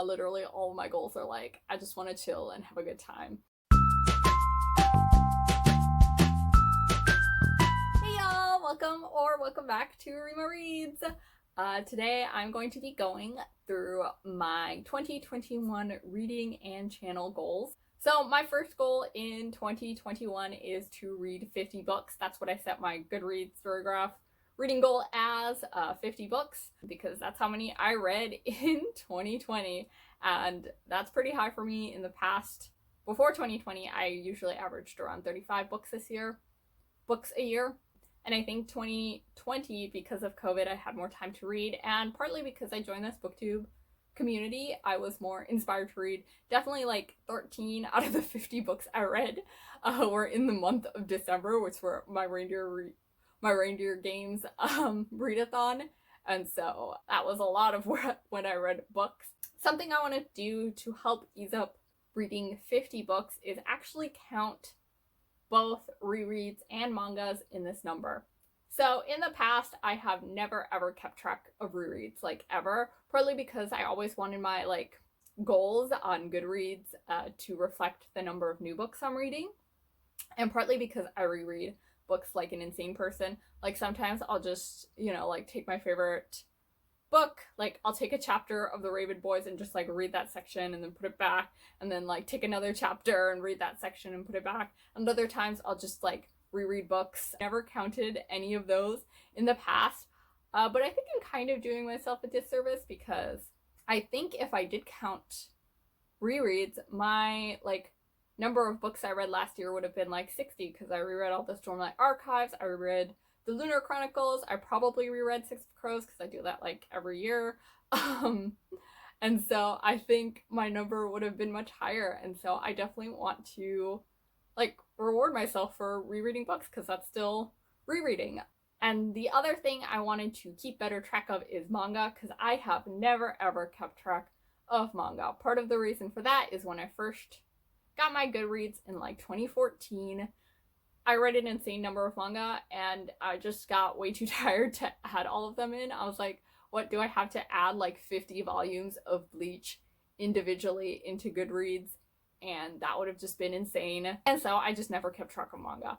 Literally all of my goals are like, I just want to chill and have a good time. Hey y'all, welcome back to Rima Reads. Today I'm going to be going through my 2021 reading and channel goals. So my first goal in 2021 is to read 50 books. That's what I set my Goodreads Storygraph reading goal as, 50 books, because that's how many I read in 2020, and that's pretty high for me. In the past, before 2020, I usually averaged around 35 books a year, and I think 2020, because of COVID, I had more time to read, and partly because I joined this booktube community, I was more inspired to read. Definitely like 13 out of the 50 books I read were in the month of December, which were my reindeer games read-a-thon, and so that was a lot of when I read books. Something I want to do to help ease up reading 50 books is actually count both rereads and mangas in this number. So in the past, I have never ever kept track of rereads, like ever, partly because I always wanted my like goals on Goodreads to reflect the number of new books I'm reading, and partly because I reread books like an insane person. Like sometimes I'll just, like take my favorite book, like I'll take a chapter of the Raven Boys and just like read that section and then put it back, and then like take another chapter and read that section and put it back. And other times I'll just like reread books. Never counted any of those in the past, but I think I'm kind of doing myself a disservice, because I think if I did count rereads, my like number of books I read last year would have been like 60, because I reread all the Stormlight Archives, I reread the Lunar Chronicles, I probably reread Six of Crows, because I do that like every year. And so I think my number would have been much higher, and so I definitely want to like reward myself for rereading books, because that's still rereading. And the other thing I wanted to keep better track of is manga, because I have never ever kept track of manga. Part of the reason for that is when I first got my Goodreads in like 2014, I read an insane number of manga, and I just got way too tired to add all of them in. I was like, what, do I have to add like 50 volumes of Bleach individually into Goodreads? And that would have just been insane. And so I just never kept track of manga.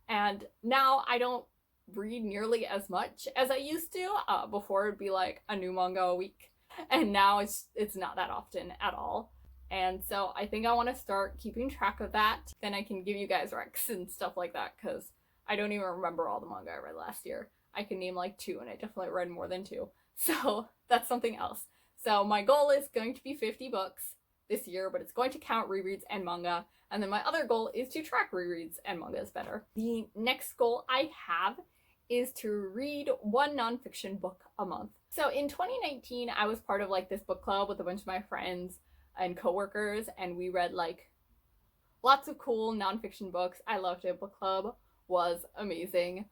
And now I don't read nearly as much as I used to. Before it'd be like a new manga a week, and now it's not that often at all. And so I think I want to start keeping track of that. Then I can give you guys recs and stuff like that, because I don't even remember all the manga I read last year. I can name like 2, and I definitely read more than 2. So that's something else. So my goal is going to be 50 books this year, but it's going to count rereads and manga. And then my other goal is to track rereads and mangas better. The next goal I have is to read 1 nonfiction book a month. So in 2019, I was part of like this book club with a bunch of my friends and coworkers, and we read like lots of cool nonfiction books. I loved it. Book club was amazing.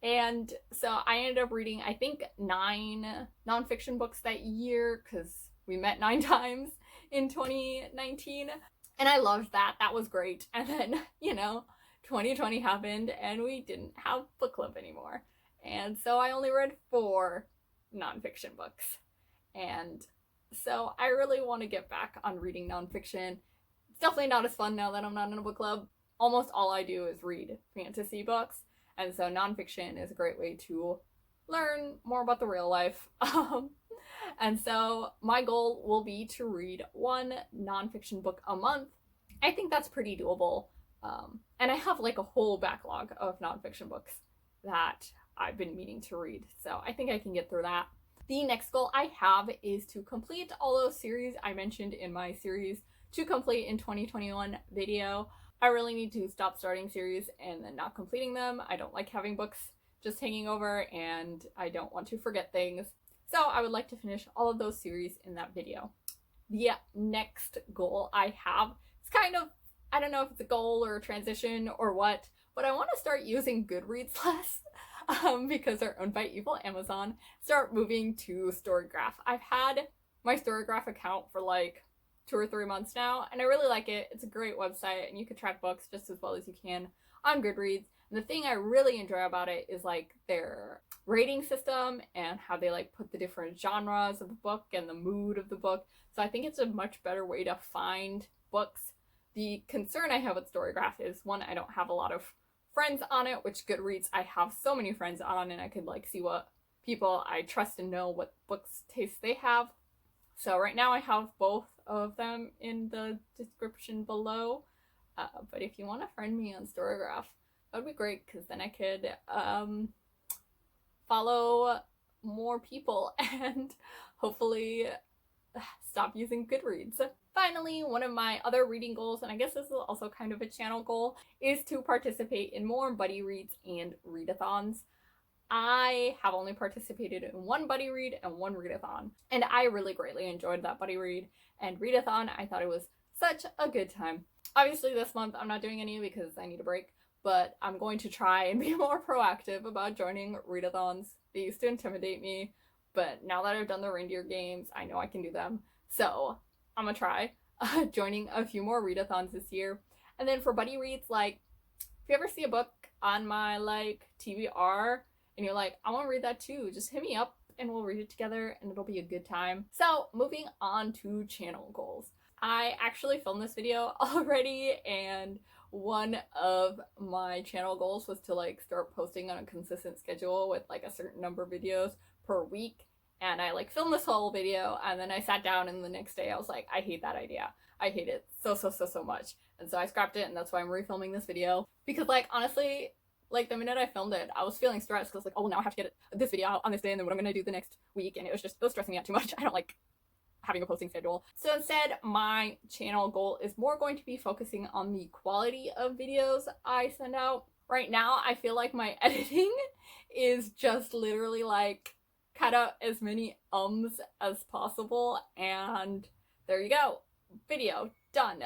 And so I ended up reading, I think, 9 nonfiction books that year, because we met 9 times in 2019. And I loved that. That was great. And then, 2020 happened and we didn't have book club anymore. And so I only read 4 nonfiction books. And so I really want to get back on reading nonfiction. It's definitely not as fun now that I'm not in a book club. Almost all I do is read fantasy books. And so nonfiction is a great way to learn more about the real life. And so my goal will be to read 1 nonfiction book a month. I think that's pretty doable. And I have like a whole backlog of nonfiction books that I've been meaning to read. So I think I can get through that. The next goal I have is to complete all those series I mentioned in my series to complete in 2021 video. I really need to stop starting series and then not completing them. I don't like having books just hanging over, and I don't want to forget things. So I would like to finish all of those series in that video. The next goal I have is kind of, I don't know if it's a goal or a transition or what, but I want to start using Goodreads less. Because they're owned by evil Amazon, start moving to Storygraph. I've had my Storygraph account for like 2 or 3 months now, and I really like it. It's a great website, and you can track books just as well as you can on Goodreads. And the thing I really enjoy about it is like their rating system and how they like put the different genres of the book and the mood of the book. So I think it's a much better way to find books. The concern I have with Storygraph is, one, I don't have a lot of friends on it, which Goodreads I have so many friends on, and I could like see what people I trust and know what books tastes they have. So right now I have both of them in the description below. But if you want to friend me on Storygraph, that would be great, because then I could follow more people and hopefully stop using Goodreads. Finally, one of my other reading goals, and I guess this is also kind of a channel goal, is to participate in more buddy reads and read-a-thons. I have only participated in one buddy read and one read-a-thon, and I really greatly enjoyed that buddy read and read-a-thon. I thought it was such a good time. Obviously this month I'm not doing any because I need a break, but I'm going to try and be more proactive about joining read-a-thons. They used to intimidate me, but now that I've done the reindeer games, I know I can do them. So I'm gonna try joining a few more read-a-thons this year. And then for buddy reads, like, if you ever see a book on my like TBR and you're like, I want to read that too, just hit me up and we'll read it together and it'll be a good time. So moving on to channel goals. I actually filmed this video already, and one of my channel goals was to like start posting on a consistent schedule with like a certain number of videos per week. And I like filmed this whole video, and then I sat down, and the next day I was like, I hate that idea. I hate it so much. And so I scrapped it, and that's why I'm refilming this video. Because like, honestly, like the minute I filmed it, I was feeling stressed, because like, oh, well, now I have to get this video out on this day, and then what I'm gonna do the next week. And it was stressing me out too much. I don't like having a posting schedule. So instead, my channel goal is more going to be focusing on the quality of videos I send out. Right now, I feel like my editing is just literally like, cut out as many ums as possible, and there you go, video done.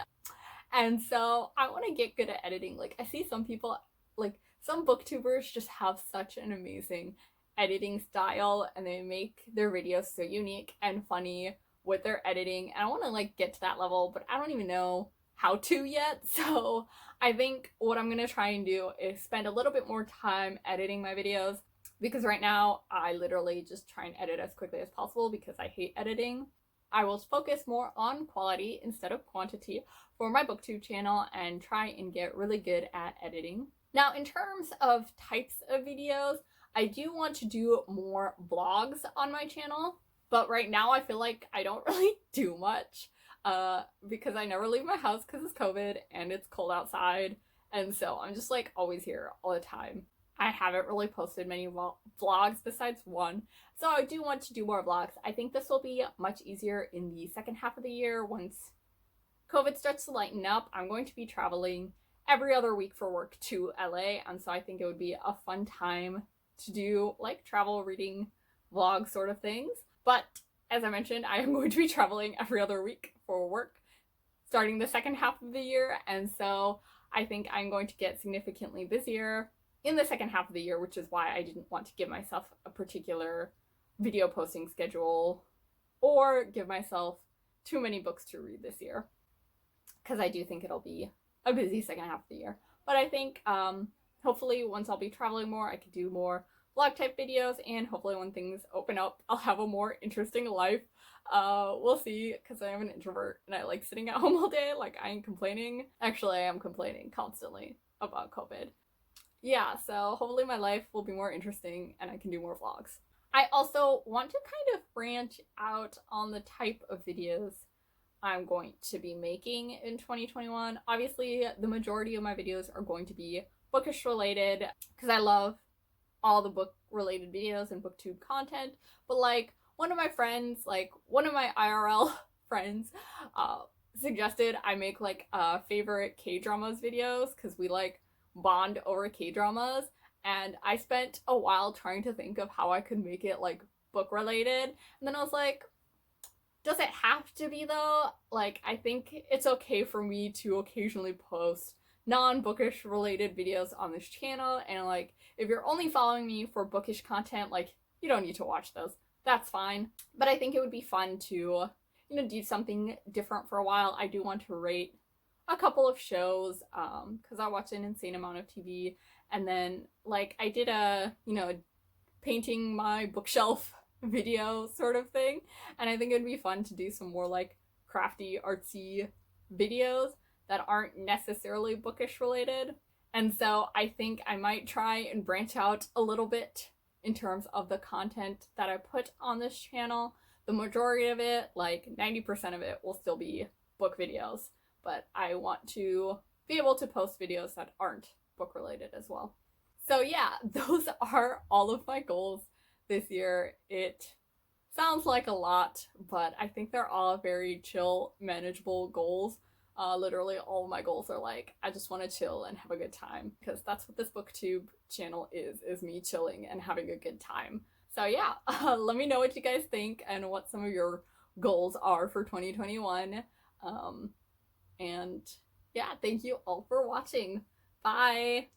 And so I want to get good at editing. Like, I see some people, like some booktubers, just have such an amazing editing style, and they make their videos so unique and funny with their editing, and I want to like get to that level, but I don't even know how to yet. So I think what I'm gonna try and do is spend a little bit more time editing my videos, because right now I literally just try and edit as quickly as possible because I hate editing. I will focus more on quality instead of quantity for my booktube channel and try and get really good at editing. Now, in terms of types of videos, I do want to do more vlogs on my channel, but right now I feel like I don't really do much because I never leave my house because it's COVID and it's cold outside, and so I'm just like always here all the time. I haven't really posted many vlogs besides one, so I do want to do more vlogs. I think this will be much easier in the second half of the year once COVID starts to lighten up. I'm going to be traveling every other week for work to LA, and so I think it would be a fun time to do like travel reading vlog sort of things. But as I mentioned, I am going to be traveling every other week for work starting the second half of the year, and so I think I'm going to get significantly busier in the second half of the year, which is why I didn't want to give myself a particular video posting schedule or give myself too many books to read this year, because I do think it'll be a busy second half of the year. But I think hopefully once I'll be traveling more, I could do more vlog type videos, and hopefully when things open up, I'll have a more interesting life. We'll see, because I am an introvert and I like sitting at home all day. Like, I ain't complaining. Actually, I am complaining constantly about COVID. Yeah, so hopefully my life will be more interesting and I can do more vlogs. I also want to kind of branch out on the type of videos I'm going to be making in 2021. Obviously, the majority of my videos are going to be bookish related, because I love all the book related videos and booktube content. But like, one of my friends, like one of my IRL friends, suggested I make like favorite K-dramas videos, because we like bond over K-dramas, and I spent a while trying to think of how I could make it like book related, and then I was like, does it have to be though? Like, I think it's okay for me to occasionally post non-bookish related videos on this channel, and like, if you're only following me for bookish content, like, you don't need to watch those. That's fine. But I think it would be fun to, you know, do something different for a while. I do want to rate a couple of shows, because I watch an insane amount of TV, And then like I did a, painting my bookshelf video sort of thing. And I think it'd be fun to do some more like crafty, artsy videos that aren't necessarily bookish related. And so I think I might try and branch out a little bit in terms of the content that I put on this channel. The majority of it, like 90% of it, will still be book videos, but I want to be able to post videos that aren't book related as well. So yeah, those are all of my goals this year. It sounds like a lot, but I think they're all very chill, manageable goals. Literally all of my goals are like, I just want to chill and have a good time, because that's what this booktube channel is me chilling and having a good time. So yeah, let me know what you guys think and what some of your goals are for 2021. And yeah, thank you all for watching. Bye!